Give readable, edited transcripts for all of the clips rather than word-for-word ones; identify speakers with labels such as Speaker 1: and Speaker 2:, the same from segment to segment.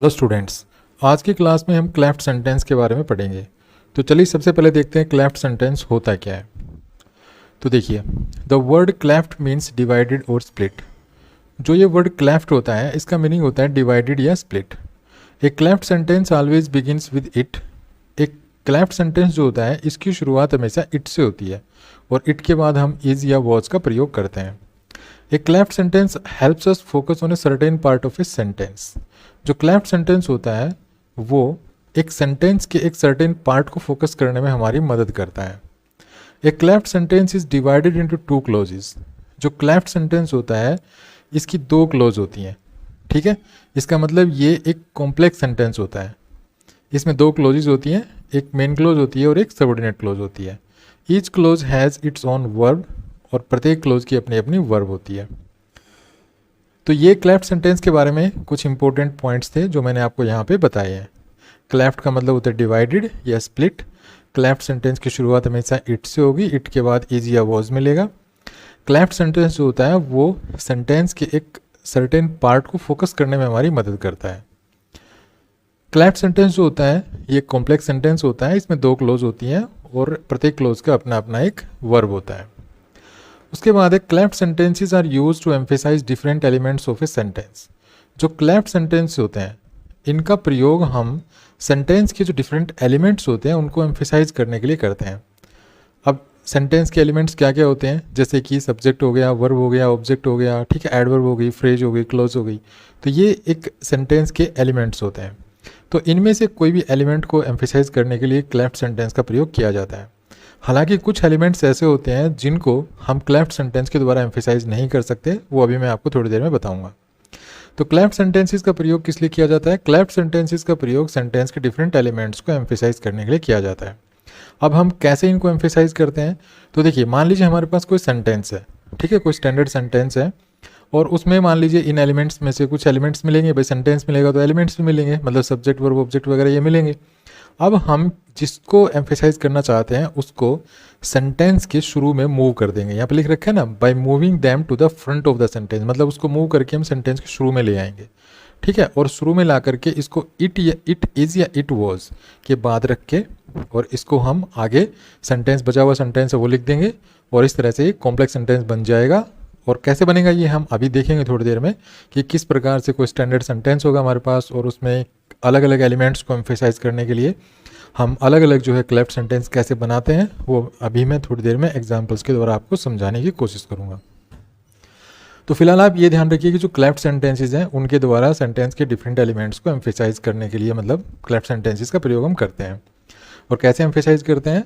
Speaker 1: Hello students, आज की class में हम क्लेफ्ट सेंटेंस के बारे में पढ़ेंगे। तो चलिए सबसे पहले देखते हैं क्लेफ्ट सेंटेंस होता क्या है। तो देखिए, the word cleft means divided और स्प्लिट। जो ये वर्ड क्लेफ्ट होता है इसका मीनिंग होता है डिवाइडेड या स्प्लिट। एक cleft sentence always begins with it. एक क्लेफ्ट सेंटेंस जो होता है इसकी शुरुआत हमेशा इट से होती है और इट के बाद हम इज या वॉज का प्रयोग करते हैं। एक cleft sentence helps us focus on a certain part of a sentence. जो क्लेफ्ट सेंटेंस होता है वो एक सेंटेंस के एक सर्टेन पार्ट को फोकस करने में हमारी मदद करता है। एक cleft sentence is divided into two clauses. जो क्लेफ्ट सेंटेंस होता है इसकी दो क्लोज होती हैं। ठीक है, इसका मतलब ये एक कॉम्प्लेक्स सेंटेंस होता है। इसमें दो क्लोजेस होती हैं, एक मेन क्लोज होती है और एक सबऑर्डिनेट क्लोज होती है। Each close has its own verb और प्रत्येक क्लोज की अपनी अपनी वर्ब होती है। तो ये क्लेफ्ट सेंटेंस के बारे में कुछ इंपॉर्टेंट पॉइंट्स थे जो मैंने आपको यहाँ पे बताए हैं। क्लेफ्ट का मतलब होता है डिवाइडेड या स्प्लिट। क्लेफ्ट सेंटेंस की शुरुआत हमेशा इट से होगी, इट के बाद इज या वॉज मिलेगा। क्लेफ्ट सेंटेंस जो होता है वो सेंटेंस के एक सर्टेन पार्ट को फोकस करने में हमारी मदद करता है। क्लेफ्ट सेंटेंस जो होता है ये कॉम्प्लेक्स सेंटेंस होता है, इसमें दो क्लोज होती हैं और प्रत्येक क्लोज का अपना अपना एक वर्ब होता है। उसके बाद है cleft sentences are used to emphasize different elements of a sentence. जो क्लेफ्ट सेंटेंस होते हैं इनका प्रयोग हम सेंटेंस के जो डिफरेंट एलिमेंट्स होते हैं उनको एम्फेसाइज करने के लिए करते हैं। अब सेंटेंस के एलिमेंट्स क्या क्या होते हैं, जैसे कि सब्जेक्ट हो गया, वर्ब हो गया, ऑब्जेक्ट हो गया, ठीक है, एडवर्ब हो गई, फ्रेज हो गई, क्लोज हो गई। तो ये एक सेंटेंस के एलिमेंट्स होते हैं। तो इनमें से कोई भी एलिमेंट को एम्फेसाइज करने के लिए क्लेफ्ट सेंटेंस का प्रयोग किया जाता है। हालांकि कुछ एलिमेंट्स ऐसे होते हैं जिनको हम क्लेफ्ट सेंटेंस के द्वारा एम्फेसाइज नहीं कर सकते, वो अभी मैं आपको थोड़ी देर में बताऊंगा। तो क्लेफ्ट सेंटेंसेस का प्रयोग किस लिए किया जाता है? क्लेफ्ट सेंटेंसेस का प्रयोग सेंटेंस के डिफरेंट एलिमेंट्स को एम्फेसाइज करने के लिए किया जाता है। अब हम कैसे इनको एम्फेसाइज करते हैं? तो देखिए, मान लीजिए हमारे पास कोई सेंटेंस है, ठीक है, कोई स्टैंडर्ड सेंटेंस है और उसमें मान लीजिए इन एलिमेंट्स में से कुछ एलिमेंट्स मिलेंगे। भाई सेंटेंस मिलेगा तो एलिमेंट्स भी मिलेंगे, मतलब सब्जेक्ट, वर्ब, ऑब्जेक्ट वगैरह ये मिलेंगे। अब हम जिसको एम्फेसाइज करना चाहते हैं उसको सेंटेंस के शुरू में मूव कर देंगे। यहाँ पे लिख रखा है ना, by moving them to the front of the sentence, मतलब उसको मूव करके हम सेंटेंस के शुरू में ले आएंगे। ठीक है, और शुरू में ला करके इसको इट या इट इज़ या इट वॉज के बाद रख के और इसको हम आगे सेंटेंस, बचा हुआ सेंटेंस है वो लिख देंगे और इस तरह से कॉम्प्लेक्स सेंटेंस बन जाएगा। और कैसे बनेगा ये हम अभी देखेंगे थोड़ी देर में कि किस प्रकार से कोई स्टैंडर्ड सेंटेंस होगा हमारे पास और उसमें अलग अलग एलिमेंट्स को एम्फेसाइज करने के लिए हम अलग अलग जो है क्लेफ्ट सेंटेंस कैसे बनाते हैं वो अभी मैं थोड़ी देर में एग्जांपल्स के द्वारा आपको समझाने की कोशिश करूँगा। तो फिलहाल आप ये ध्यान रखिए कि जो क्लेफ्ट सेंटेंसेस हैं उनके द्वारा सेंटेंस के डिफरेंट एलिमेंट्स को एम्फेसाइज करने के लिए मतलब क्लेफ्ट सेंटेंसेस का प्रयोग हम करते हैं। और कैसे एम्फेसाइज करते हैं?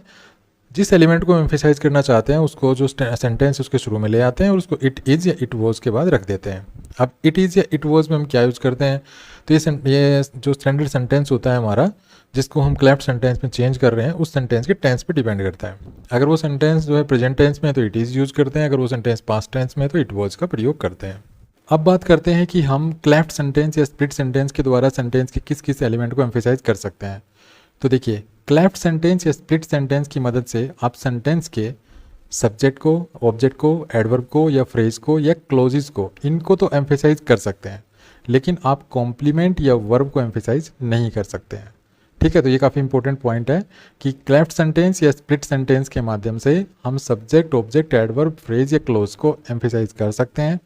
Speaker 1: जिस एलिमेंट को एम्फेसाइज करना चाहते हैं उसको जो सेंटेंस उसके शुरू में ले आते हैं और उसको इट इज़ या इट वॉज के बाद रख देते हैं। अब इट इज़ या इट वॉज में हम क्या यूज़ करते हैं? तो ये जो स्टैंडर्ड सेंटेंस होता है हमारा, जिसको हम क्लेफ्ट सेंटेंस में चेंज कर रहे हैं, उस सेंटेंस के टेंस पे डिपेंड करता है। अगर वो सेंटेंस जो है प्रेजेंट टेंस में है तो इट इज़ यूज़ करते हैं, अगर वो सेंटेंस पास्ट टेंस में है तो इट वॉज का प्रयोग करते हैं। अब बात करते हैं कि हम क्लेफ्ट सेंटेंस या स्प्लिट सेंटेंस के द्वारा सेंटेंस के किस किस एलिमेंट को एम्फेसाइज कर सकते हैं। तो देखिए, क्लेफ्ट सेंटेंस या स्प्लिट सेंटेंस की मदद से आप सेंटेंस के सब्जेक्ट को, ऑब्जेक्ट को, एडवर्ब को या फ्रेज को या क्लोजेस को, इनको तो एम्फेसाइज कर सकते हैं, लेकिन आप कॉम्प्लीमेंट या वर्ब को एम्फेसाइज नहीं कर सकते हैं। ठीक है, तो ये काफ़ी इंपॉर्टेंट पॉइंट है कि क्लेफ्ट सेंटेंस या स्प्लिट सेंटेंस के माध्यम से हम सब्जेक्ट, ऑब्जेक्ट, एडवर्ब, फ्रेज या क्लोज को एम्फेसाइज कर सकते हैं,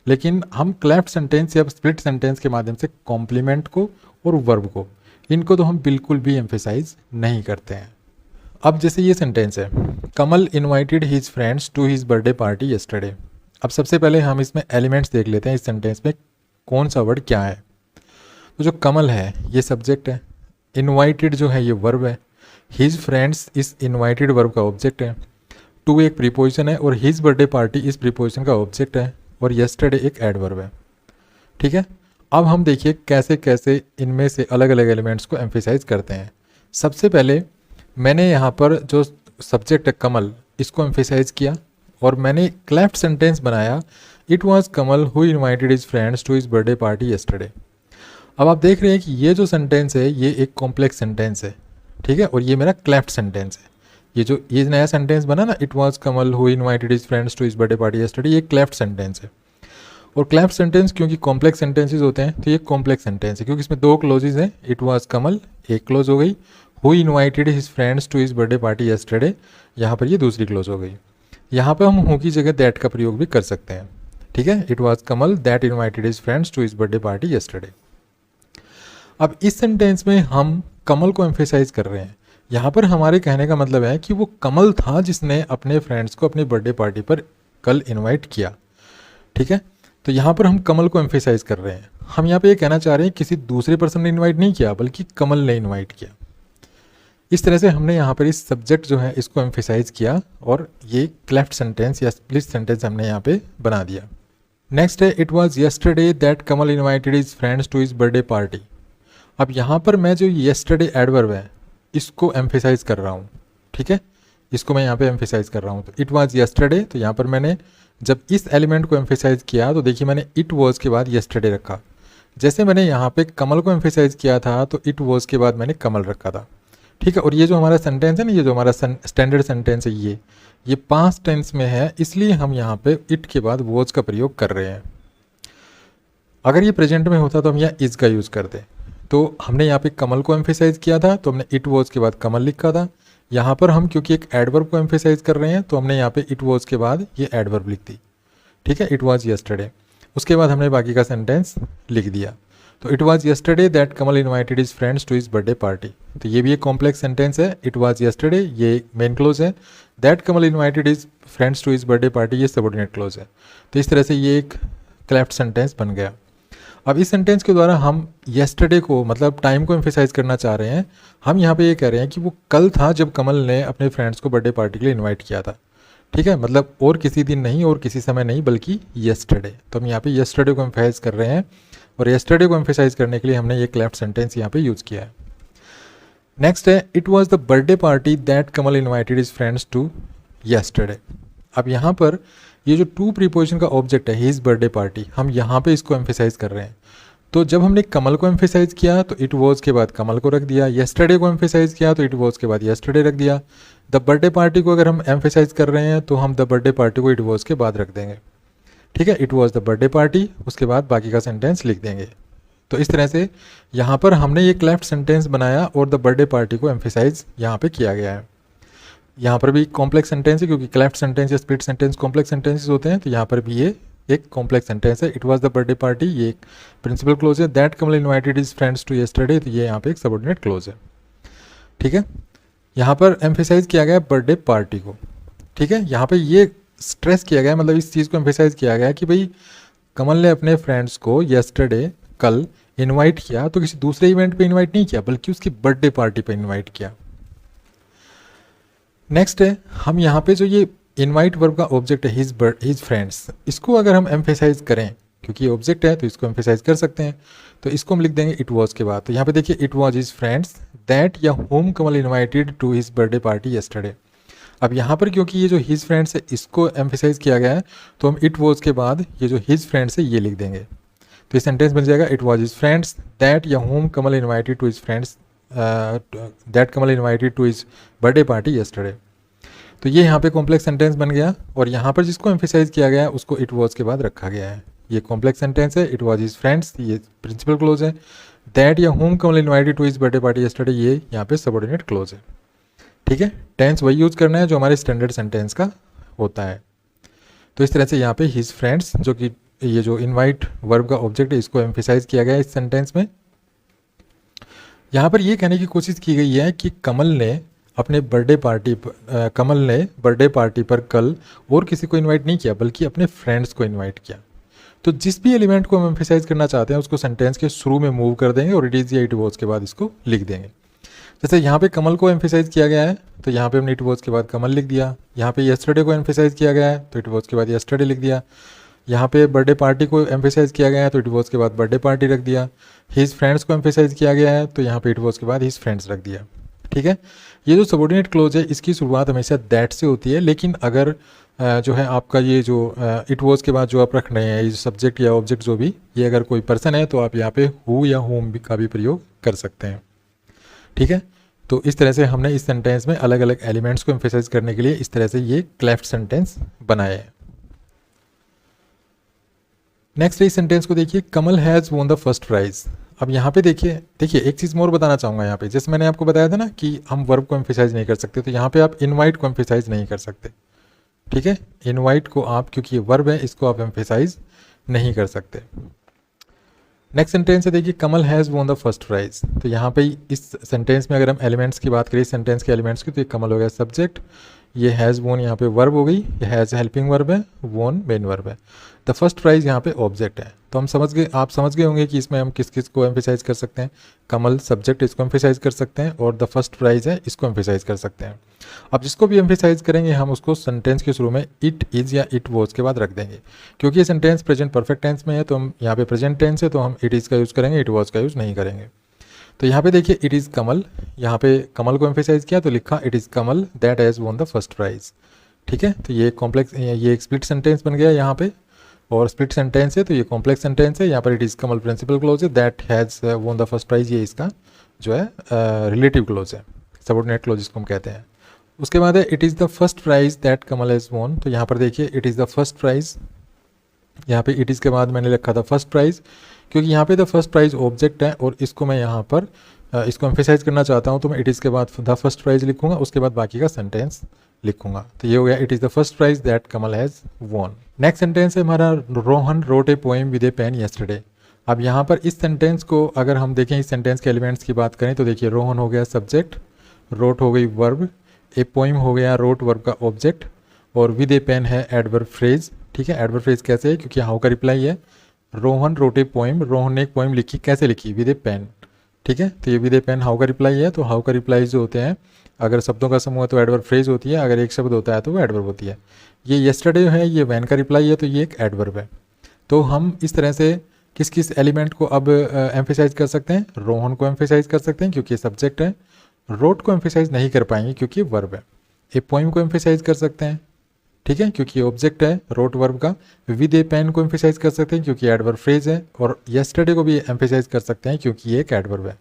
Speaker 1: लेकिन हम क्लेफ्ट सेंटेंस या स्प्लिट सेंटेंस के माध्यम से कॉम्प्लीमेंट को और वर्ब को, इनको तो हम बिल्कुल भी एम्फेसाइज नहीं करते हैं। अब जैसे ये सेंटेंस है, Kamal invited his friends to his birthday party yesterday. अब सबसे पहले हम इसमें एलिमेंट्स देख लेते हैं, इस सेंटेंस में कौन सा वर्ड क्या है। तो जो कमल है ये सब्जेक्ट है, इनवाइटेड जो है ये वर्ब है, हिज फ्रेंड्स इस इनवाइटेड वर्ब का ऑब्जेक्ट है, टू एक प्रीपोजिशन है और हिज बर्थडे पार्टी इस प्रीपोजिशन का ऑब्जेक्ट है और यस्टरडे एक एडवर्ब है। ठीक है, अब हम देखिए कैसे कैसे इनमें से अलग अलग एलिमेंट्स को एम्फेसाइज करते हैं। सबसे पहले मैंने यहाँ पर जो सब्जेक्ट है कमल, इसको एम्फेसाइज किया और मैंने क्लेफ्ट सेंटेंस बनाया, it was Kamal who invited his friends to his birthday party yesterday. अब आप देख रहे हैं कि ये जो सेंटेंस है ये एक कॉम्प्लेक्स सेंटेंस है, ठीक है, और ये मेरा क्लेफ्ट सेंटेंस है। ये नया सेंटेंस बना ना, it was Kamal who invited his friends to his birthday party yesterday, ये क्लेफ्ट सेंटेंस है। और क्लैफ्ट सेंटेंस क्योंकि कॉम्प्लेक्स सेंटेंसेस होते हैं तो ये कॉम्प्लेक्स सेंटेंस है, क्योंकि इसमें दो क्लोजेज हैं। इट वाज कमल, एक क्लोज हो गई। Who invited his friends to his birthday party yesterday, यहाँ पर ये दूसरी क्लोज हो गई। यहाँ पर हम हु की जगह दैट का प्रयोग भी कर सकते हैं। ठीक है, it was Kamal that invited his friends to his birthday party yesterday. अब इस सेंटेंस में हम कमल को एम्फेसाइज कर रहे हैं। यहाँ पर हमारे कहने का मतलब है कि वो कमल था जिसने अपने फ्रेंड्स को अपनी बर्थडे पार्टी पर कल इनवाइट किया। ठीक है, तो यहाँ पर हम कमल को एम्फेसाइज कर रहे हैं। हम यहाँ पे ये कहना चाह रहे हैं किसी दूसरे पर्सन ने इनवाइट नहीं किया, बल्कि कमल ने इनवाइट किया। इस तरह से हमने यहाँ पर इस सब्जेक्ट जो है इसको एम्फेसाइज किया और ये क्लेफ्ट सेंटेंस या स्प्लिट सेंटेंस हमने यहाँ पे बना दिया। नेक्स्ट है, it was yesterday that Kamal invited his friends to his birthday party. अब यहाँ पर मैं जो येस्टरडे एडवर्ब है इसको एम्फेसाइज कर रहा हूँ। ठीक है, इसको मैं यहाँ पे एम्फेसाइज कर रहा हूँ। तो इट वाज येस्टरडे, तो यहाँ पर मैंने जब इस एलिमेंट को एम्फेसाइज किया तो देखिए मैंने इट वाज के बाद येस्टरडे रखा। जैसे मैंने यहाँ पे कमल को एम्फेसाइज किया था तो इट वाज के बाद मैंने कमल रखा था। ठीक है, और ये जो हमारा सेंटेंस है ना, ये जो हमारा स्टैंडर्ड सेंटेंस है ये पास्ट टेंस में है, इसलिए हम यहाँ पे इट के बाद वाज का प्रयोग कर रहे हैं। अगर ये प्रेजेंट में होता तो हम यहाँ इज का यूज़ करते। तो हमने यहाँ पे कमल को एम्फेसाइज किया था तो हमने इट वाज के बाद कमल लिखा था। यहाँ पर हम क्योंकि एक एडवर्ब को एम्फेसाइज कर रहे हैं तो हमने यहाँ पे इट वाज के बाद ये एडवर्ब लिख दी। ठीक है, इट वाज येस्टरडे, उसके बाद हमने बाकी का सेंटेंस लिख दिया। तो it was yesterday that Kamal invited his friends to his birthday party, तो ये भी एक कॉम्प्लेक्स सेंटेंस है। इट वाज येस्टरडे ये मेन क्लोज है, that Kamal invited his friends to his birthday party ये सबऑर्डिनेट क्लोज है। तो इस तरह से ये एक क्लेफ्ट सेंटेंस बन गया। अब इस सेंटेंस के द्वारा हम येस्टरडे को मतलब टाइम को एम्फेसाइज करना चाह रहे हैं। हम यहाँ पे ये कह रहे हैं कि वो कल था जब कमल ने अपने फ्रेंड्स को बर्थडे पार्टी के लिए इनवाइट किया था। ठीक है, मतलब और किसी दिन नहीं और किसी समय नहीं, बल्कि येस्टरडे। तो हम यहाँ पे येस्टरडे को एम्फेसाइज कर रहे हैं और येस्टरडे को एम्फेसाइज करने के लिए हमने ये क्लेफ्ट सेंटेंस यहाँ पे यूज़ किया है। नेक्स्ट है, it was the birthday party that Kamal invited his friends to yesterday. अब यहाँ पर ये जो टू प्रीपोजिशन का ऑब्जेक्ट है हिज बर्थडे पार्टी, हम यहाँ पे इसको एम्फेसाइज कर रहे हैं। तो जब हमने कमल को एम्फेसाइज किया तो इट वॉज के बाद कमल को रख दिया, येस्टरडे को एम्फेसाइज किया तो इट वॉज के बाद येस्टरडे रख दिया। द बर्थडे पार्टी को अगर हम एम्फेसाइज कर रहे हैं तो हम द बर्थडे पार्टी को इट वॉज के बाद रख देंगे। ठीक है, it was the birthday party, उसके बाद बाकी का सेंटेंस लिख देंगे। तो इस तरह से यहाँ पर हमने ये क्लेफ्ट सेंटेंस बनाया और द बर्थडे पार्टी को एम्फेसाइज यहाँ पे किया गया है। यहाँ पर भी कॉम्प्लेक्स सेंटेंस है क्योंकि क्लेफ्ट सेंटेंस या स्प्लिट सेंटेंस कॉम्प्लेक्स सेंटेंसेस होते हैं, तो यहाँ पर भी ये एक कॉम्प्लेक्स सेंटेंस है। It was the birthday party ये एक प्रिंसिपल क्लोज है, that Kamal invited his friends to yesterday, तो ये यहाँ पे एक सबऑर्डिनेट क्लोज है। ठीक है, यहाँ पर एम्फेसाइज किया गया बर्थडे पार्टी को। ठीक है, यहाँ पे ये स्ट्रेस किया गया, मतलब इस चीज़ को एम्फेसाइज किया गया कि भाई कमल ने अपने फ्रेंड्स को येस्टरडे कल इनवाइट किया तो किसी दूसरे इवेंट पे इनवाइट नहीं किया, बल्कि उसकी बर्थडे पार्टी पे इनवाइट किया। नेक्स्ट है, हम यहाँ पे जो ये इनवाइट वर्ब का ऑब्जेक्ट है हिज फ्रेंड्स, इसको अगर हम एम्फेसाइज करें क्योंकि ये ऑब्जेक्ट है तो इसको एम्फेसाइज कर सकते हैं। तो इसको हम लिख देंगे इट वॉज के बाद। तो यहाँ पे देखिए it was his friends that या whom Kamal invited to his birthday party yesterday. अब यहाँ पर क्योंकि ये जो हिज फ्रेंड्स है इसको एम्फेसाइज किया गया है तो हम इट वॉज के बाद ये जो हिज फ्रेंड्स है ये लिख देंगे। तो ये सेंटेंस बन जाएगा it was his friends that या whom Kamal invited to his friends that Kamal invited to his birthday party yesterday. तो ये यहाँ पे कॉम्प्लेक्स सेंटेंस बन गया और यहाँ पर जिसको एम्फेसाइज किया गया है उसको इट वॉज के बाद रखा गया है। ये कॉम्प्लेक्स सेंटेंस है, इट वॉज हिज फ्रेंड्स ये प्रिंसिपल क्लोज है, दैट या whom Kamal invited to his birthday party yesterday ये यहाँ पे सबऑर्डिनेट क्लोज है। ठीक है, टेंस वही यूज़ करना है जो हमारे स्टैंडर्ड सेंटेंस का होता है। तो इस तरह से यहाँ पे हिज फ्रेंड्स जो कि ये जो इनवाइट वर्ब का ऑब्जेक्ट है इसको एम्फेसाइज किया गया है इस सेंटेंस में। यहाँ पर ये कहने की कोशिश की गई है कि कमल ने बर्थडे पार्टी पर कल और किसी को इनवाइट नहीं किया, बल्कि अपने फ्रेंड्स को इनवाइट किया। तो जिस भी एलिमेंट को हम एम्फेसाइज करना चाहते हैं उसको सेंटेंस के शुरू में मूव कर देंगे और इट इज़ या इट वॉज के बाद इसको लिख देंगे। जैसे यहाँ पे कमल को एम्फेसाइज किया गया है तो यहाँ पे हमने इट वॉज के बाद कमल लिख दिया। यहाँ पे येस्टरडे को एम्फेसाइज किया गया है तो इट वॉज के बाद येस्टरडे लिख दिया। यहाँ पे बर्थडे पार्टी को एम्फेसाइज किया गया है तो इट वॉज के बाद बर्थडे पार्टी रख दिया। हिज फ्रेंड्स को एम्फेसाइज किया गया है तो यहाँ पे इट वॉज के बाद हिज फ्रेंड्स रख दिया। ठीक है, ये जो सबऑर्डिनेट क्लोज है इसकी शुरुआत हमेशा दैट से होती है, लेकिन अगर जो है आपका ये जो इट वॉज के बाद जो आप रख रहे हैं ये सब्जेक्ट या ऑब्जेक्ट जो भी ये अगर कोई पर्सन है तो आप यहाँ पे हु या होम का भी प्रयोग कर सकते हैं। ठीक है, तो इस तरह से हमने इस सेंटेंस में अलग अलग एलिमेंट्स को एम्फेसाइज करने के लिए इस तरह से ये क्लेफ्ट सेंटेंस बनाए हैं। नेक्स्ट इस सेंटेंस को देखिए, Kamal has won the first prize. अब यहाँ पे देखिए एक चीज़ मोर बताना चाहूँगा यहाँ पे, जैसे मैंने आपको बताया था ना कि हम वर्ब को एम्फेसाइज नहीं कर सकते, तो यहाँ पे आप इनवाइट को एम्फेसाइज नहीं कर सकते, ठीक है। इनवाइट को आप, क्योंकि ये वर्ब है, इसको आप एम्फेसाइज नहीं कर सकते। नेक्स्ट सेंटेंस है देखिए, Kamal has won the first prize. तो यहाँ पे इस सेंटेंस में अगर हम एलिमेंट्स की बात करें, सेंटेंस के एलिमेंट्स की, तो ये कमल हो गया सब्जेक्ट, ये हैज़ वोन यहाँ पे वर्ब हो गई, ये हैज़ हेल्पिंग वर्ब है, वोन मेन वर्ब है, द फर्स्ट प्राइज यहाँ पे ऑब्जेक्ट है। तो हम समझ गए, आप समझ गए होंगे कि इसमें हम किस किस को एम्फेसाइज कर सकते हैं। कमल सब्जेक्ट, इसको एम्फेसाइज कर सकते हैं, और द फर्स्ट प्राइज है, इसको एम्फेसाइज कर सकते हैं। अब जिसको भी एम्फेसाइज करेंगे हम उसको सेंटेंस के शुरू में इट इज़ या इट वॉज के बाद रख देंगे। क्योंकि ये सेंटेंस प्रेजेंट परफेक्ट टेंस में है, तो हम यहाँ पे प्रेजेंट टेंस है, तो हम इट इज़ का यूज़ करेंगे, इट वॉज का यूज़ नहीं करेंगे। तो यहाँ पे देखिए, इट इज़ कमल, यहाँ पे कमल को एम्फेसाइज किया तो लिखा it is Kamal that has won the first prize, ठीक है। तो ये कॉम्प्लेक्स, ये एक स्प्लिट सेंटेंस बन गया यहाँ पे, और स्प्लिट सेंटेंस है तो ये कॉम्प्लेक्स सेंटेंस है। यहाँ पर it is Kamal principal clause है, that has won the first prize, ये इसका जो है रिलेटिव क्लोज है, सबऑर्डिनेट क्लोज इसको हम कहते हैं। उसके बाद है it is the first prize that Kamal has won. तो यहाँ पर देखिए it is the first prize, यहाँ पे इट इज़ के बाद मैंने लिखा था फर्स्ट प्राइज, क्योंकि यहाँ पे द फर्स्ट प्राइज ऑब्जेक्ट है, और इसको मैं यहाँ पर इसको एम्फेसाइज करना चाहता हूँ, तो मैं इट इज़ के बाद द फर्स्ट प्राइज लिखूंगा, उसके बाद बाकी का सेंटेंस लिखूंगा। तो ये हो गया it is the first prize that Kamal has won. Next sentence है हमारा, Rohan wrote a poem with a pen yesterday. अब यहाँ पर इस सेंटेंस को अगर हम देखें, इस सेंटेंस के एलिमेंट्स की बात करें, तो देखिए रोहन हो गया सब्जेक्ट, रोट हो गई वर्ब, ए पोइम हो गया रोट वर्ब का ऑब्जेक्ट, और विद ए पेन है एडवर्ब फ्रेज, ठीक है। एडवर्ब फ्रेज कैसे है, क्योंकि हाउ का रिप्लाई है, रोहन रोट ए पोइम, रोहन ने एक पोइम लिखी, कैसे लिखी, विद ए पेन, ठीक है। तो ये विद ए पेन हाउ का रिप्लाई है। तो हाउ का रिप्लाई जो होते हैं, अगर शब्दों का समूह है तो एडवर्ब फ्रेज होती है, अगर एक शब्द होता है तो वो एडवर्ब होती है। ये येस्टरडे है, ये वैन का रिप्लाई है, तो ये एक एडवर्ब है। तो हम इस तरह से किस किस एलिमेंट को अब एम्फेसाइज कर सकते हैं, रोहन को एम्फेसाइज कर सकते हैं क्योंकि सब्जेक्ट है, रोट को एम्फेसाइज नहीं कर पाएंगे क्योंकि वर्ब है, ए पोइम को एम्फेसाइज कर सकते हैं, ठीक है, क्योंकि ये ऑब्जेक्ट है रोट वर्ब का, विद ए पेन को एम्फेसाइज कर सकते हैं क्योंकि एडवर्ब फ्रेज है, और येस्टरडे को भी एम्फेसाइज कर सकते हैं क्योंकि ये एक एडवर्ब है,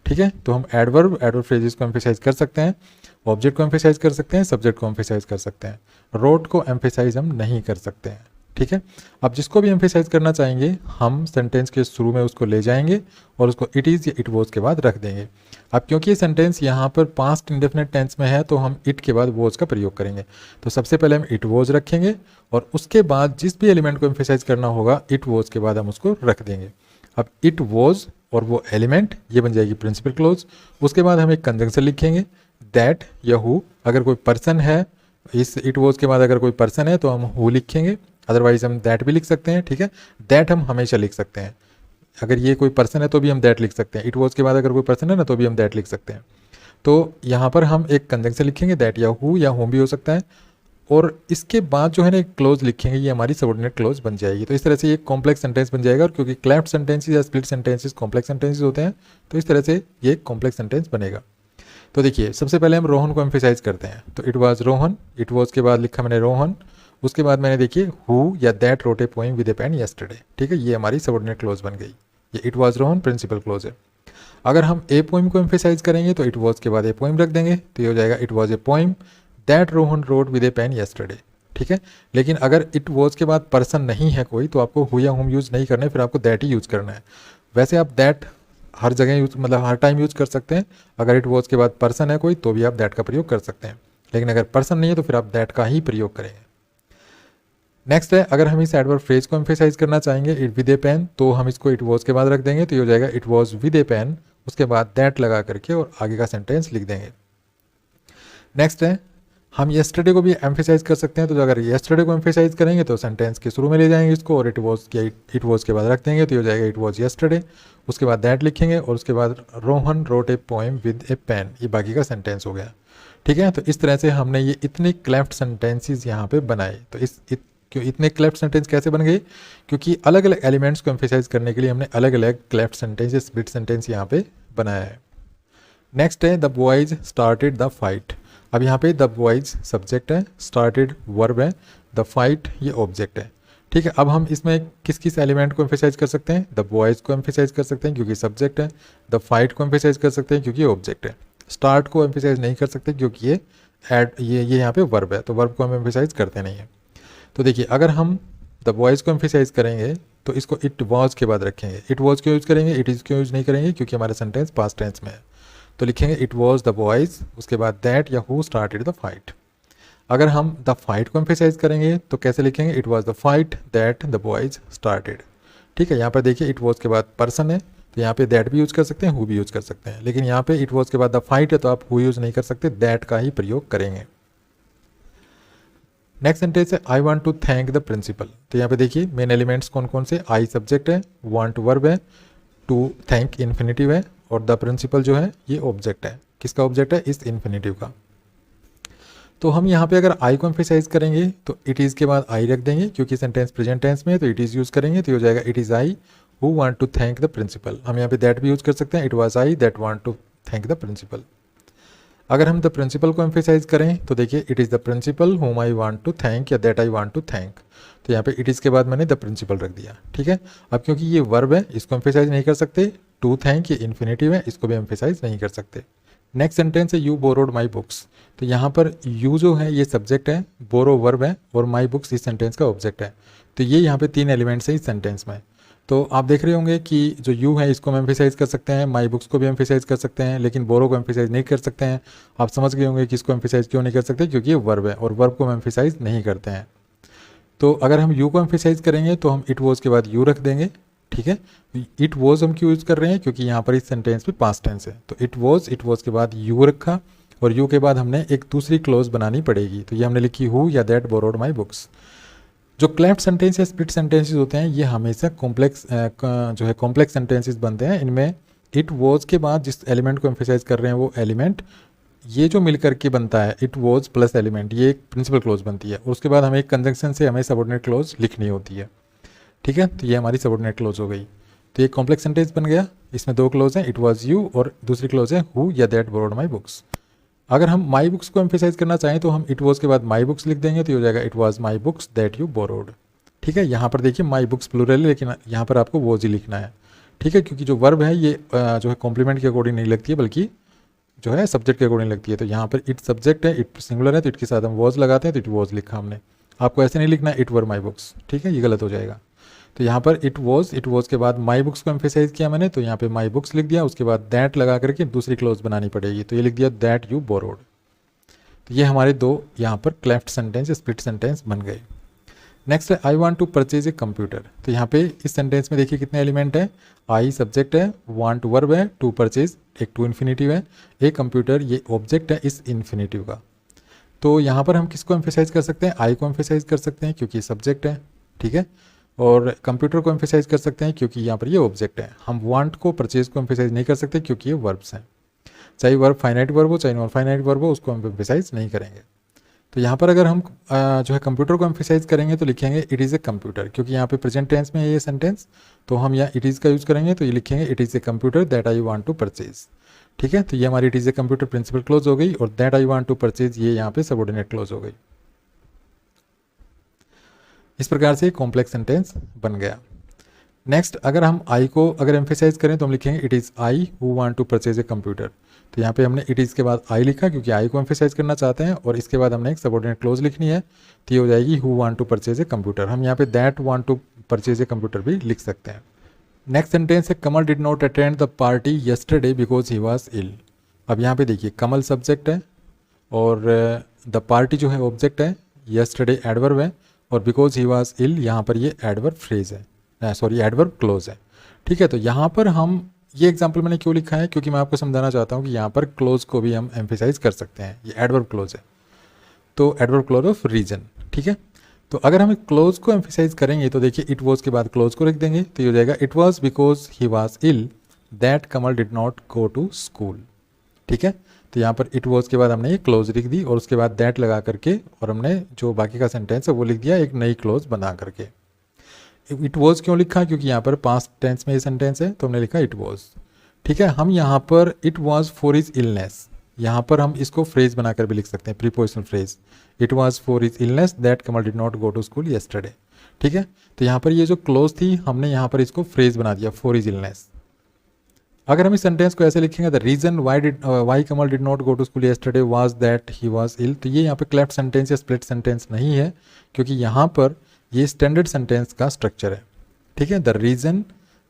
Speaker 1: ठीक है। तो हम एडवर्ब फ्रेजेस को एम्फेसाइज कर सकते हैं, ऑब्जेक्ट को एम्फेसाइज कर सकते हैं, सब्जेक्ट को एम्फेसाइज कर सकते हैं, रोट को एम्फेसाइज हम नहीं कर सकते हैं, ठीक है। अब जिसको भी एम्फेसाइज करना चाहेंगे हम सेंटेंस के शुरू में उसको ले जाएंगे और उसको इट इज़ या इट वॉज के बाद रख देंगे। अब क्योंकि ये सेंटेंस यहाँ पर पास्ट इंडेफिनिट टेंस में है, तो हम इट के बाद वॉज का प्रयोग करेंगे। तो सबसे पहले हम इट वॉज रखेंगे, और उसके बाद जिस भी एलिमेंट को एम्फेसाइज करना होगा इट वॉज के बाद हम उसको रख देंगे। अब इट वॉज और वो एलिमेंट, ये बन जाएगी प्रिंसिपल क्लोज। उसके बाद हम एक कंजंक्शन लिखेंगे, दैट या हु, अगर कोई पर्सन है, इस इट वॉज के बाद अगर कोई पर्सन है तो हम हु लिखेंगे, अदरवाइज हम दैट भी लिख सकते हैं, ठीक है। दैट हम हमेशा लिख सकते हैं, अगर ये कोई पर्सन है तो भी हम दैट लिख सकते हैं, इट वॉज के बाद अगर कोई पर्सन है ना तो भी हम दैट लिख सकते हैं। तो यहाँ पर हम एक कंजंक्शन लिखेंगे, दैट या होम भी हो सकता है, और इसके बाद जो है ना एक क्लोज लिखेंगे, ये हमारी सबऑर्डिनेट क्लोज बन जाएगी। तो इस तरह से ये कॉम्प्लेक्स सेंटेंस बन जाएगा, और क्योंकि क्लैफ्ट सेंटेंसेस या स्प्लिट सेंटेंसेस कॉम्प्लेक्स सेंटेंसेस होते हैं, तो इस तरह से ये कॉम्प्लेक्स सेंटेंस बनेगा। तो देखिए सबसे पहले हम रोहन को एम्फेसाइज करते हैं, तो it was Rohan, it was के बाद लिखा मैंने रोहन, उसके बाद मैंने देखिए हु या that wrote a poem with a pen yesterday, ठीक है, ये हमारी सबऑर्डिनेट क्लोज बन गई। ये it was Rohan principal clause है। अगर हम ए पोइम को एम्फेसाइज करेंगे तो इट वॉज के बाद ए पोइम रख देंगे, तो ये हो जाएगा it was a poem that Rohan wrote with a pen yesterday, ठीक है। लेकिन अगर इट वॉज के बाद पर्सन नहीं है कोई, तो आपको हु या होम यूज़ नहीं करना है, फिर आपको दैट ही यूज़ करना है। वैसे आप दैट हर जगह यूज, मतलब हर टाइम यूज़ कर सकते हैं। अगर इट वॉज के बाद पर्सन है कोई तो भी आप दैट का प्रयोग कर सकते हैं, लेकिन अगर पर्सन नहीं है तो फिर आप दैट का ही प्रयोग करेंगे। नेक्स्ट है, अगर हम इस एडवर्ब फ्रेज को एम्फेसाइज करना चाहेंगे इट विद ए पेन, तो हम इसको इट वॉज के बाद रख देंगे, तो ये हो जाएगा it was with a pen, उसके बाद दैट लगा करके और आगे का सेंटेंस लिख देंगे। नेक्स्ट है, हम येस्टरडे को भी एम्फेसाइज कर सकते हैं, तो अगर येस्टरडे को एम्फेसाइज करेंगे तो सेंटेंस के शुरू में ले जाएंगे इसको, और इट वॉज के बाद रख देंगे, तो ये हो जाएगा इट वॉज येस्टरडे, उसके बाद दैट लिखेंगे, और उसके बाद Rohan wrote a poem with a pen, ये बाकी का सेंटेंस हो गया, ठीक है। तो इस तरह से हमने ये इतने क्लेफ्ट सेंटेंसेस यहाँ पे बनाए। तो क्यों इतने क्लेफ्ट सेंटेंस कैसे बन गए, क्योंकि अलग अलग एलिमेंट्स को एम्फेसाइज करने के लिए हमने अलग अलग क्लेफ्ट सेंटेंस या स्प्लिट सेंटेंस यहाँ पे बनाया है। नेक्स्ट है, the boys started the fight. अब यहाँ पे द बॉयज सब्जेक्ट है, स्टार्टेड वर्ब है, द फाइट ये ऑब्जेक्ट है, ठीक है। अब हम इसमें किस किस एलिमेंट को एम्फेसाइज कर सकते हैं, द बॉयज को एम्फेसाइज कर सकते हैं क्योंकि सब्जेक्ट है, द फाइट को एम्फेसाइज कर सकते हैं क्योंकि ऑब्जेक्ट है, स्टार्ट को एम्फेसाइज नहीं कर सकते क्योंकि ये यहाँ पे वर्ब है, तो वर्ब को हम एम्फेसाइज करते नहीं है। तो देखिए अगर हम द बॉयज़ को एम्फेसाइज करेंगे तो इसको इट वॉज के बाद रखेंगे। इट वॉज क्यों यूज़ करेंगे, इट इज़ क्यों यूज़ नहीं करेंगे, क्योंकि हमारा सेंटेंस पास्ट टेंस में है। तो लिखेंगे इट वॉज द बॉयज़, उसके बाद दैट या हु स्टार्टेड द फाइट। अगर हम द फाइट को एम्फेसाइज करेंगे तो कैसे लिखेंगे, it was the fight that the boys started. ठीक है, यहाँ पर देखिए इट वॉज के बाद पर्सन है, तो यहाँ पे दैट भी यूज़ कर सकते हैं, हु भी यूज़ कर सकते हैं, लेकिन यहाँ पे इट वॉज के बाद द फाइट है तो आप हु यूज़ नहीं कर सकते, दैट का ही प्रयोग करेंगे। नेक्स्ट सेंटेंस है I want to thank the principal. तो यहाँ पे देखिए मेन एलिमेंट्स कौन कौन से, आई सब्जेक्ट है, वांट वर्ब है, टू थैंक इन्फिनेटिव है, और द प्रिंसिपल जो है ये ऑब्जेक्ट है। किसका ऑब्जेक्ट है, इस इन्फिनेटिव का। तो हम यहाँ पे अगर आई को एम्फेसाइज करेंगे तो इट इज़ के बाद आई रख देंगे, क्योंकि सेंटेंस प्रेजेंट टेंस में है तो इट इज़ यूज़ करेंगे, तो हो जाएगा it is I who want to thank the principal. हम यहाँ पे दैट भी यूज़ कर सकते हैं, it was I that want to thank the principal. अगर हम द प्रिंसिपल को एम्फेसाइज करें तो देखिए it is the principal whom I want to thank या that I want to thank. तो यहाँ पे इट इज़ के बाद मैंने द प्रिंसिपल रख दिया। ठीक है, अब क्योंकि ये वर्ब है इसको एम्फेसाइज नहीं कर सकते, टू थैंक ये इन्फिनेटिव है इसको भी एम्फेसाइज नहीं कर सकते। नेक्स्ट सेंटेंस है यू बोरोड माई बुक्स। तो यहाँ पर यू जो है ये सब्जेक्ट है, बोरो वर्ब है, और माई बुक्स इस सेंटेंस का ऑब्जेक्ट है। तो ये यहाँ पे तीन एलिमेंट्स हैं इस सेंटेंस में। तो आप देख रहे होंगे कि जो यू है इसको हम एम्फेसाइज कर सकते हैं, माई बुक्स को भी एम्फेसाइज कर सकते हैं, लेकिन बोरो को एम्फेसाइज नहीं कर सकते हैं। आप समझ गए होंगे कि इसको एम्फेसाइज क्यों नहीं कर सकते, क्योंकि ये वर्ब है और वर्ब को हम एम्फेसाइज नहीं करते हैं। तो अगर हम यू को एम्फेसाइज करेंगे तो हम इट वॉज के बाद यू रख देंगे। ठीक है, इट वॉज हम क्यों यूज़ कर रहे हैं, क्योंकि यहाँ पर इस सेंटेंस में पास्ट टेंस है, तो इट वॉज के बाद यू रखा, और यू के बाद हमने एक दूसरी क्लोज बनानी पड़ेगी। तो ये हमने लिखी हु या दैट बोरोड माई बुक्स। जो क्लेफ्ट सेंटेंस या स्प्लिट सेंटेंसेस होते हैं ये हमेशा कॉम्प्लेक्स जो है कॉम्प्लेक्स सेंटेंसेस बनते हैं। इनमें इट वॉज के बाद जिस एलिमेंट को एम्फेसाइज कर रहे हैं वो एलिमेंट ये जो मिलकर के बनता है, इट वॉज प्लस एलिमेंट, ये एक प्रिंसिपल क्लोज बनती है। उसके बाद हमें एक कंजंक्शन से हमें सबऑर्डिनेट क्लोज लिखनी होती है। ठीक है, तो ये हमारी सबऑर्डिनेट क्लोज हो गई। तो ये कॉम्प्लेक्स सेंटेंस बन गया। इसमें दो क्लोज हैं, इट वॉज यू और दूसरी क्लोज है हु या दैट बोरोड माई बुक्स। अगर हम माई बुक्स को एम्फेसाइज करना चाहें तो हम इट वॉज के बाद माई बुक्स लिख देंगे, तो ये हो जाएगा it was my books that you borrowed. ठीक है, यहाँ पर देखिए माई बुक्स प्लूरल है, लेकिन यहाँ पर आपको वॉज ही लिखना है। ठीक है, क्योंकि जो वर्ब है ये जो है कॉम्प्लीमेंट के अकॉर्डिंग नहीं लगती है, बल्कि जो है सब्जेक्ट के अकॉर्डिंग लगती है। तो यहाँ पर इट सब्जेक्ट है, इट सिंगुलर है, तो इट के साथ हम वॉज लगाते हैं, तो इट वॉज लिखा हमने। आपको ऐसे नहीं लिखना है इट वर माई बुक्स। ठीक है, ये गलत हो जाएगा। तो यहाँ पर इट वॉज के बाद माई बुक्स को एम्फेसाइज किया मैंने, तो यहाँ पे माई बुक्स लिख दिया, उसके बाद दैट लगा करके दूसरी क्लोज बनानी पड़ेगी, तो ये लिख दिया दैट यू बोरोड। तो ये हमारे दो यहाँ पर क्लेफ्ट सेंटेंस स्प्लिट सेंटेंस बन गए। नेक्स्ट है I want to purchase a computer. तो यहाँ पे इस सेंटेंस में देखिए कितने एलिमेंट है, आई सब्जेक्ट है, वांट वर्ब है, टू परचेज एक टू इन्फिनेटिव है, ए कंप्यूटर ये ऑब्जेक्ट है इस इन्फिनेटिव का। तो यहाँ पर हम किसको एम्फेसाइज कर सकते हैं, आई को एम्फेसाइज कर सकते हैं क्योंकि सब्जेक्ट है। ठीक है, और कंप्यूटर को एम्फेसाइज कर सकते हैं क्योंकि यहाँ पर ये ऑब्जेक्ट है। हम वांट को परचेज को एम्फेसाइज नहीं कर सकते क्योंकि ये वर्ब्स हैं। चाहे वर्ब फाइनाइट वर्ब हो चाहे नॉन फाइनाइट वर्ब हो, उसको हम एम्फेसाइज नहीं करेंगे। तो यहाँ पर अगर हम जो है कंप्यूटर को एम्फेसाइज करेंगे तो लिखेंगे इट इज़ ए कंप्यूटर, क्योंकि यहाँ पे प्रेजेंट टेंस में है ये सेंटेंस, तो हम यहाँ इट इज़ का यूज़ करेंगे, तो ये लिखेंगे it is a computer that I want to purchase. ठीक है, तो ये हमारी it is a computer principal clause हो गई, और that I want to purchase ये यहाँ पे सबऑर्डिनेट क्लोज हो गई। इस प्रकार से कॉम्प्लेक्स सेंटेंस बन गया। नेक्स्ट अगर हम आई को अगर एम्फेसाइज करें तो हम लिखेंगे it is I who want to purchase a computer. तो यहाँ पे हमने इट इज़ के बाद आई लिखा क्योंकि आई को एम्फेसाइज करना चाहते हैं, और इसके बाद हमने एक सबऑर्डिनेट क्लोज लिखनी है, तो ये हो जाएगी who want to purchase a computer. हम यहाँ पे that want to purchase a computer भी लिख सकते हैं। नेक्स्ट सेंटेंस है Kamal did not attend the party yesterday because he was ill. अब यहाँ पे देखिए कमल सब्जेक्ट है और द पार्टी जो है ऑब्जेक्ट है, यस्टरडे एडवर्ब है, और बिकॉज ही वॉज इल यहाँ पर ये एडवर्ब फ्रेज है, सॉरी एडवर्ब क्लोज है। ठीक है, तो यहाँ पर हम ये एग्जाम्पल मैंने क्यों लिखा है, क्योंकि मैं आपको समझाना चाहता हूँ कि यहाँ पर क्लोज को भी हम एम्फेसाइज कर सकते हैं। ये एडवर्ब क्लोज है, तो एडवर्ब क्लोज ऑफ रीजन। ठीक है, तो अगर हम क्लोज को एम्फेसाइज करेंगे तो देखिए इट वॉज के बाद क्लोज को रख देंगे, तो ये हो जाएगा it was because he was ill that Kamal did not go to school. ठीक है, तो यहाँ पर इट वॉज के बाद हमने ये क्लोज लिख दी, और उसके बाद दैट लगा करके और हमने जो बाकी का सेंटेंस है वो लिख दिया एक नई क्लोज बना करके। इट वॉज क्यों लिखा, क्योंकि यहाँ पर पास्ट टेंस में ये सेंटेंस है, तो हमने लिखा इट वॉज। ठीक है, हम यहाँ पर it was for his illness, यहाँ पर हम इसको फ्रेज बनाकर भी लिख सकते हैं, prepositional phrase, it was for his illness that Kamal did not go to school yesterday. ठीक है, तो यहाँ पर ये जो क्लोज थी हमने यहाँ पर इसको फ्रेज बना दिया फॉर हिज इलनेस। अगर हम इस सेंटेंस को ऐसे लिखेंगे the reason why Kamal did not go to school yesterday was that he was ill, तो ये यहाँ पे क्लेफ्ट सेंटेंस या स्प्लिट सेंटेंस नहीं है, क्योंकि यहाँ पर ये स्टैंडर्ड सेंटेंस का स्ट्रक्चर है। ठीक है। The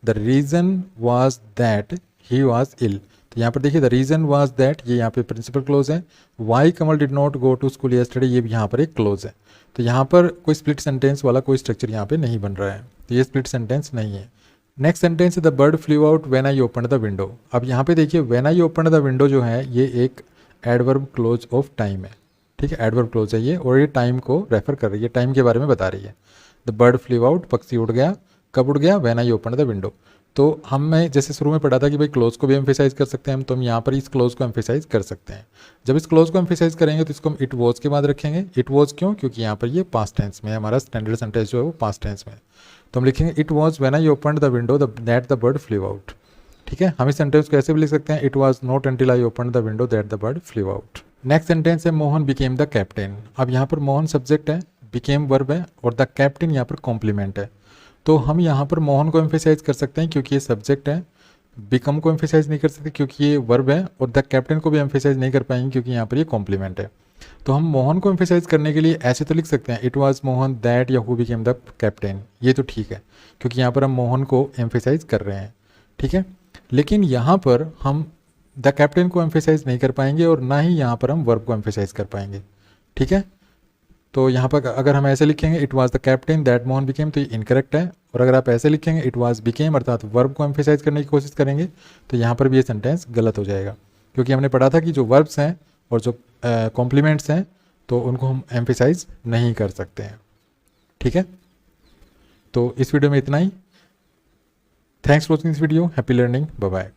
Speaker 1: reason was that he was ill. तो यहाँ पर देखिए द रीज़न वाज दैट, ये यहाँ पे प्रिंसिपल क्लोज है। Why Kamal did not go to school yesterday, ये भी यहाँ पर एक क्लोज है। तो यहाँ पर कोई स्प्लिट सेंटेंस वाला कोई स्ट्रक्चर यहाँ पे नहीं बन रहा है, तो ये स्प्लिट सेंटेंस नहीं है। Next sentence the bird flu out when I open the window. अब यहाँ पे देखिए when I open the window जो है ये एक एडवर्ब क्लोज ऑफ टाइम है, ठीक है, एडवर्ब क्लोज है ये, और ये टाइम को रेफर कर रही है, टाइम के बारे में बता रही है। द बर्ड फ्लू आउट, पक्षी उड़ गया, कब उड़ गया, when I open the window. तो हमने जैसे शुरू में पढ़ा था कि भाई क्लोज को भी एम्फेसाइज कर सकते हैं हम, तो हम यहाँ पर इस क्लोज को एम्फेसाइज कर सकते हैं। जब इस क्लोज को एम्फेसाइज करेंगे तो इसको हम इट वॉज के बाद रखेंगे। इट वॉज क्यों, क्योंकि यहाँ पर ये पास्ट टेंस में है, हमारा स्टैंडर्ड सेंटेंस जो है वो पास्ट टेंस में है। तो हम लिखेंगे it was when I open the window that the bird flu out. ठीक है, हम इस सेंटेंस को ऐसे भी लिख सकते हैं, it was not until I open the window that the bird flu out. Next sentence है मोहन बिकेम द कैप्टन। अब यहाँ पर मोहन सब्जेक्ट है, बिकेम वर्ब है, और द कैप्टन यहाँ पर कॉम्प्लीमेंट है। तो हम यहाँ पर मोहन को एम्फेसाइज कर सकते हैं क्योंकि ये सब्जेक्ट है, बिकम को एम्फेसाइज नहीं कर सकते क्योंकि ये वर्ब है, और द कैप्टन को भी एम्फेसाइज नहीं कर पाएंगे क्योंकि यहाँ पर ये कॉम्प्लीमेंट है। तो हम मोहन को एम्फेसाइज करने के लिए ऐसे तो लिख सकते हैं, इट वाज मोहन दैट या हु बिकेम द कैप्टन, ये तो ठीक है क्योंकि यहाँ पर हम मोहन को एम्फेसाइज कर रहे हैं, ठीक है। लेकिन यहाँ पर हम द कैप्टन को एम्फेसाइज नहीं कर पाएंगे और ना ही यहाँ पर हम वर्ब को एम्फेसाइज कर पाएंगे, ठीक है। तो यहाँ पर अगर हम ऐसे लिखेंगे it was the captain that Mohan became, तो ये इनकरेक्ट है। और अगर आप ऐसे लिखेंगे इट वाज बिकेम अर्थात वर्ब को एम्फेसाइज करने की कोशिश करेंगे तो यहाँ पर भी ये सेंटेंस गलत हो जाएगा, क्योंकि हमने पढ़ा था कि जो वर्ब्स हैं और जो कॉम्प्लीमेंट्स हैं तो उनको हम एम्फेसाइज नहीं कर सकते हैं, ठीक है। तो इस वीडियो में इतना ही। Thanks for watching this video, happy learning, bye bye.